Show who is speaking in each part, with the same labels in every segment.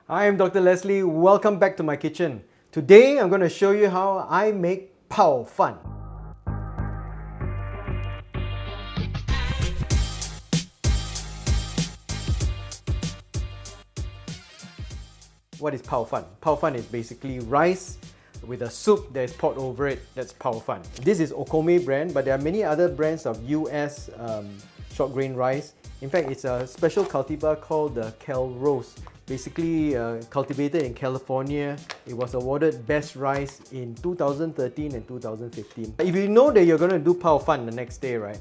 Speaker 1: I am Dr. Leslie. Welcome back to my kitchen. Today I'm going to show you how I make Pao Fan. What is Pao Fan? Pao Fan is basically rice with a soup that is poured over it. That's Pao Fan. This is Okome brand, but there are many other brands of US short-grain rice. In fact, it's a special cultivar called the Calrose. Basically cultivated in California. It was awarded best rice in 2013 and 2015. If you know that you're going to do Pao Fan the next day, right?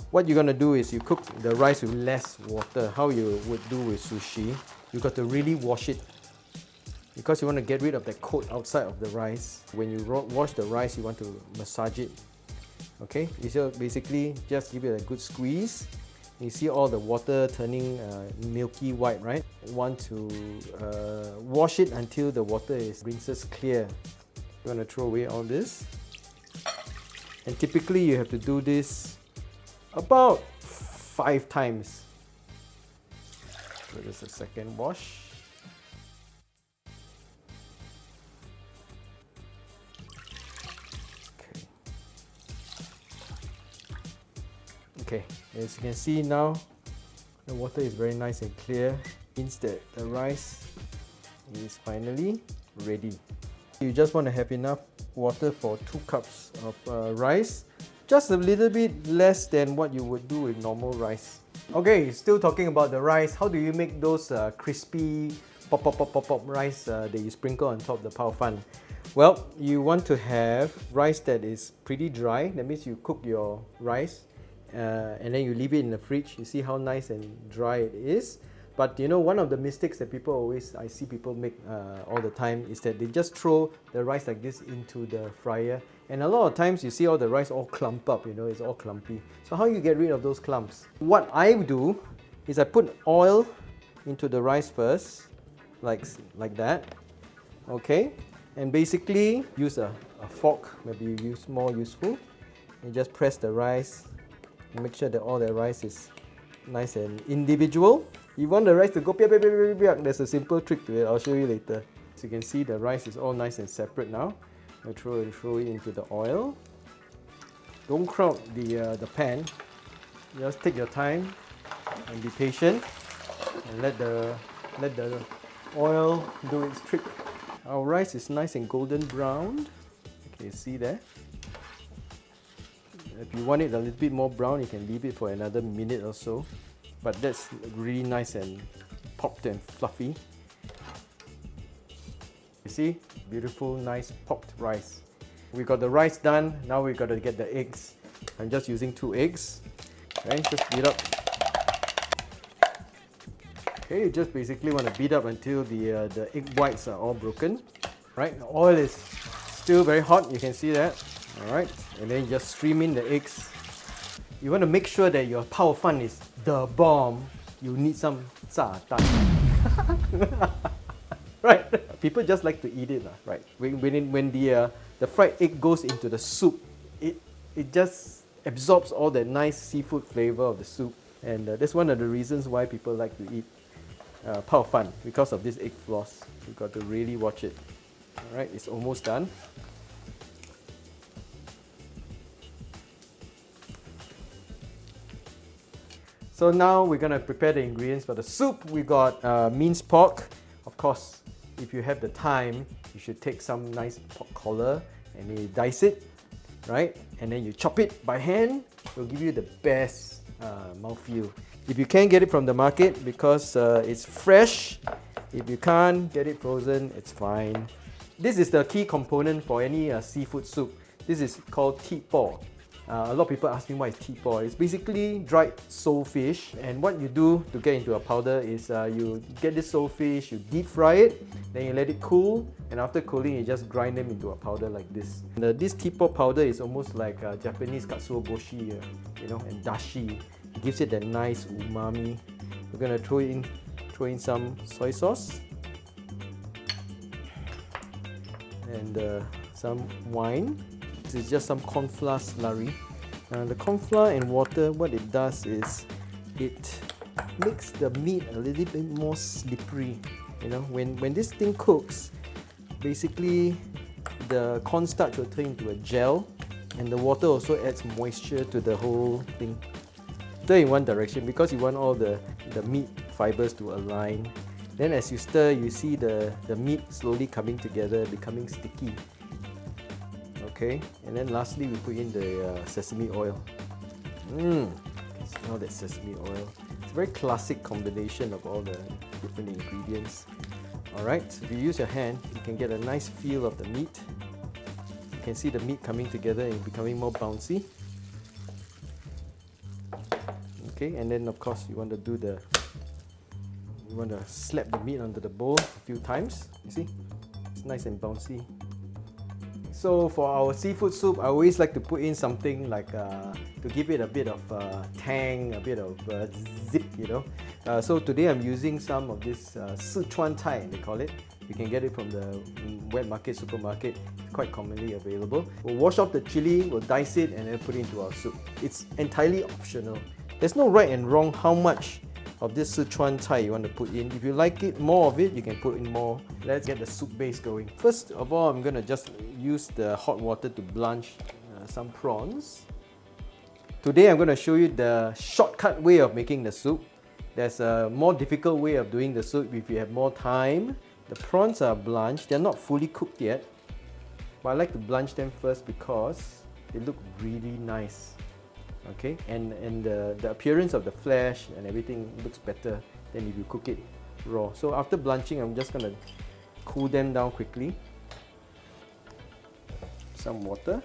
Speaker 1: What you're going to do is you cook the rice with less water. How you would do with sushi. You got to really wash it, because you want to get rid of the coat outside of the rice. When you wash the rice, you want to massage it. Okay, so basically just give it a good squeeze. You see all the water turning milky white, right? You want to wash it until the water rinses clear. You want to throw away all this. And typically you have to do this about 5 times. So there's a second wash. Okay, as you can see now, the water is very nice and clear. Means that the rice is finally ready. You just want to have enough water for 2 cups of rice. Just a little bit less than what you would do with normal rice. Okay, still talking about the rice. How do you make those crispy pop rice that you sprinkle on top of the Pao Fan? Well, you want to have rice that is pretty dry. That means you cook your rice and then you leave it in the fridge. You see how nice and dry it is. But you know, one of the mistakes that I see people make all the time is that they just throw the rice like this into the fryer, and a lot of times you see all the rice all clump up, you know, it's all clumpy. So how you get rid of those clumps? What I do is I put oil into the rice first, like that, okay? And basically use a fork, maybe you use more useful, and just press the rice. Make sure that all the rice is nice and individual. You want the rice to go piak, piak, piak, piak. There's a simple trick to it. I'll show you later. So you can see the rice is all nice and separate now. I'll throw it into the oil. Don't crowd the pan. Just take your time and be patient, and let the oil do its trick. Our rice is nice and golden brown. Okay, see there? If you want it a little bit more brown, you can leave it for another minute or so. But that's really nice and popped and fluffy. You see? Beautiful, nice popped rice. We got the rice done. Now we got to get the eggs. I'm just using 2 eggs. Okay, just beat up. Okay, you just basically want to beat up until the egg whites are all broken. Right, the oil is still very hot. You can see that. Alright, and then you just stream in the eggs. You want to make sure that your Pao Fan is the bomb. You need some 炸弹. Right? People just like to eat it, right? When the fried egg goes into the soup, it just absorbs all the nice seafood flavor of the soup. And that's one of the reasons why people like to eat Pao Fan, because of this egg floss. You've got to really watch it. Alright, it's almost done. So now we're going to prepare the ingredients for the soup. We got minced pork. Of course, if you have the time, you should take some nice pork collar and you dice it, right? And then you chop it by hand. It will give you the best mouthfeel. If you can't get it from the market because it's fresh, if you can't get it frozen, it's fine. This is the key component for any seafood soup. This is called Tbsp. A lot of people ask me what is Tbsp. It's basically dried soulfish, and what you do to get into a powder is you get this soulfish, you deep fry it, then you let it cool, and after cooling you just grind them into a powder like this. This Tbsp powder is almost like Japanese katsuobushi, you know, and dashi. It gives it that nice umami. We're gonna throw in some soy sauce and some wine. This is just some corn flour slurry. The corn flour and water, what it does is it makes the meat a little bit more slippery. You know, when this thing cooks, basically the cornstarch will turn into a gel, and the water also adds moisture to the whole thing. Stir in one direction because you want all the meat fibers to align. Then as you stir, you see the meat slowly coming together, becoming sticky. Okay, and then lastly we put in the sesame oil. Smell that sesame oil. It's a very classic combination of all the different ingredients. Alright, so if you use your hand, you can get a nice feel of the meat. You can see the meat coming together and becoming more bouncy. Okay, and then of course you want to slap the meat onto the bowl a few times. You see, it's nice and bouncy. So for our seafood soup, I always like to put in something like to give it a bit of tang, a bit of zip, you know. So today I'm using some of this Szechuan Thai, they call it. You can get it from the wet market, supermarket. It's quite commonly available. We'll wash off the chili, we'll dice it, and then put it into our soup. It's entirely optional. There's no right and wrong how much of this Szechuan Thai you want to put in. If you like it, more of it, you can put in more. Let's get the soup base going. First of all, I'm going to just use the hot water to blanch some prawns. Today I'm going to show you the shortcut way of making the soup. There's a more difficult way of doing the soup if you have more time. The prawns are blanched. They're not fully cooked yet, but I like to blanch them first because they look really nice. Okay, and the appearance of the flesh and everything looks better than if you cook it raw. So after blanching, I'm just going to cool them down quickly. Some water.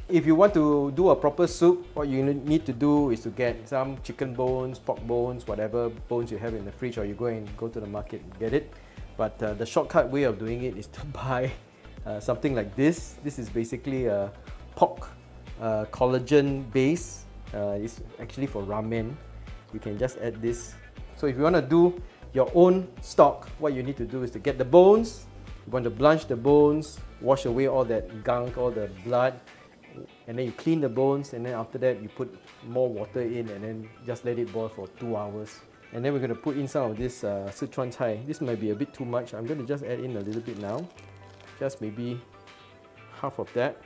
Speaker 1: If you want to do a proper soup, what you need to do is to get some chicken bones, pork bones, whatever bones you have in the fridge, or you go to the market and get it. But the shortcut way of doing it is to buy something like this. This is basically a pork collagen base. It's actually for ramen. You can just add this. So if you want to do your own stock, what you need to do is to get the bones. You want to blanch the bones, wash away all that gunk, all the blood, and then you clean the bones, and then after that you put more water in and then just let it boil for 2 hours. And then we're going to put in some of this Szechuan Thai. This might be a bit too much. I'm going to just add in a little bit now. Just maybe half of that.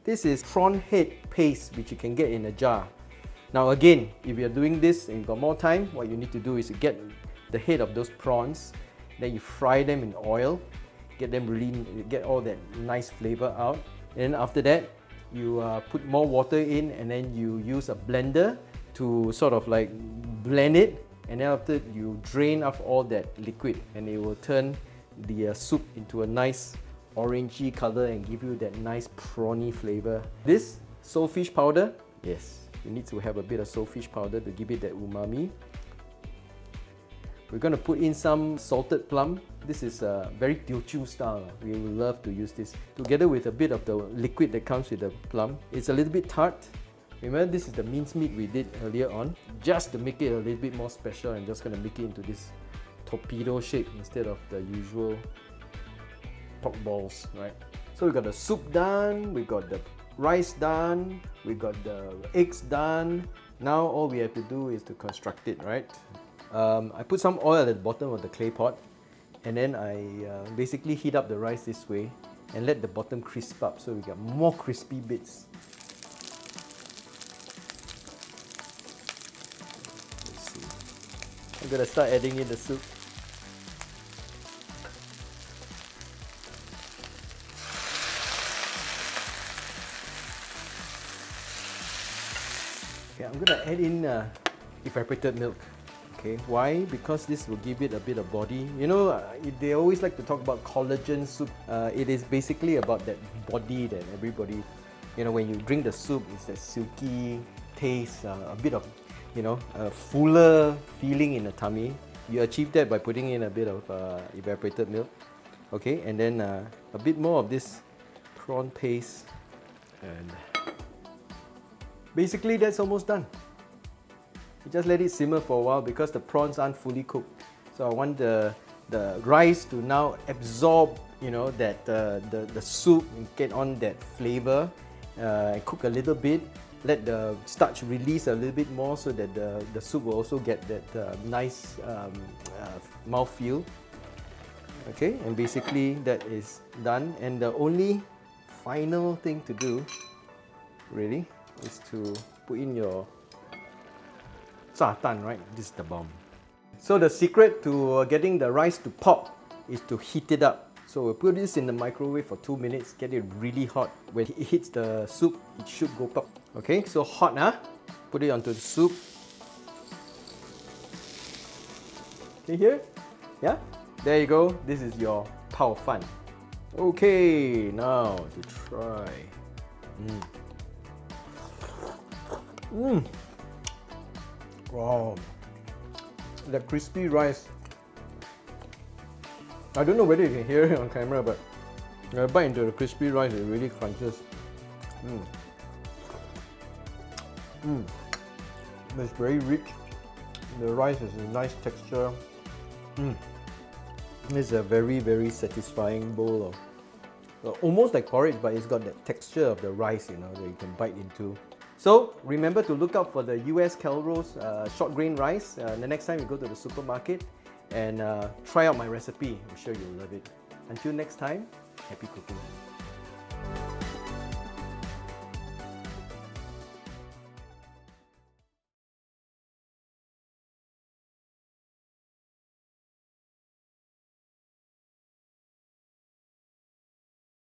Speaker 1: This is prawn head paste, which you can get in a jar. Now again, if you're doing this and you've got more time, what you need to do is to get the head of those prawns, then you fry them in oil, get all that nice flavor out. And then after that, you put more water in, and then you use a blender to sort of like blend it, and then after you drain off all that liquid, and it will turn the soup into a nice orangey color and give you that nice prawny flavor. This saltfish powder, yes, you need to have a bit of saltfish powder to give it that umami. We're going to put in some salted plum. This is very Teochew style. We will love to use this together with a bit of the liquid that comes with the plum. It's a little bit tart. Remember, this is the minced meat we did earlier on. Just to make it a little bit more special, I'm just going to make it into this torpedo shape instead of the usual pork balls, right? So we got the soup done, we got the rice done, we got the eggs done. Now all we have to do is to construct it, right? I put some oil at the bottom of the clay pot, and then I basically heat up the rice this way and let the bottom crisp up so we got more crispy bits. Let's see. I'm gonna start adding in the soup. Okay, I'm gonna add in evaporated milk. Okay, why? Because this will give it a bit of body. You know, they always like to talk about collagen soup. It is basically about that body that everybody, you know, when you drink the soup, it's that silky taste, a bit of, you know, a fuller feeling in the tummy. You achieve that by putting in a bit of evaporated milk. Okay, and then a bit more of this prawn paste, and basically that's almost done. You just let it simmer for a while because the prawns aren't fully cooked. So I want the rice to now absorb, you know, that the soup and get on that flavor, and cook a little bit. Let the starch release a little bit more so that the soup will also get that nice mouthfeel. Okay, and basically that is done. And the only final thing to do, really, is to put in your za'atan, right? This is the bomb. So the secret to getting the rice to pop is to heat it up. So we'll put this in the microwave for 2 minutes, get it really hot. When it hits the soup, it should go pop. Okay, so hot, huh? Put it onto the soup. Can you hear? Yeah? There you go. This is your Pao Fan. Okay, now to try. Wow. The crispy rice. I don't know whether you can hear it on camera, but when I bite into the crispy rice, it really crunches. It's very rich. The rice has a nice texture. It's a very, very satisfying bowl of almost like porridge, but it's got that texture of the rice, you know, that you can bite into. So remember to look out for the US Calrose short grain rice the next time you go to the supermarket, and try out my recipe. I'm sure you'll love it. Until next time, happy cooking.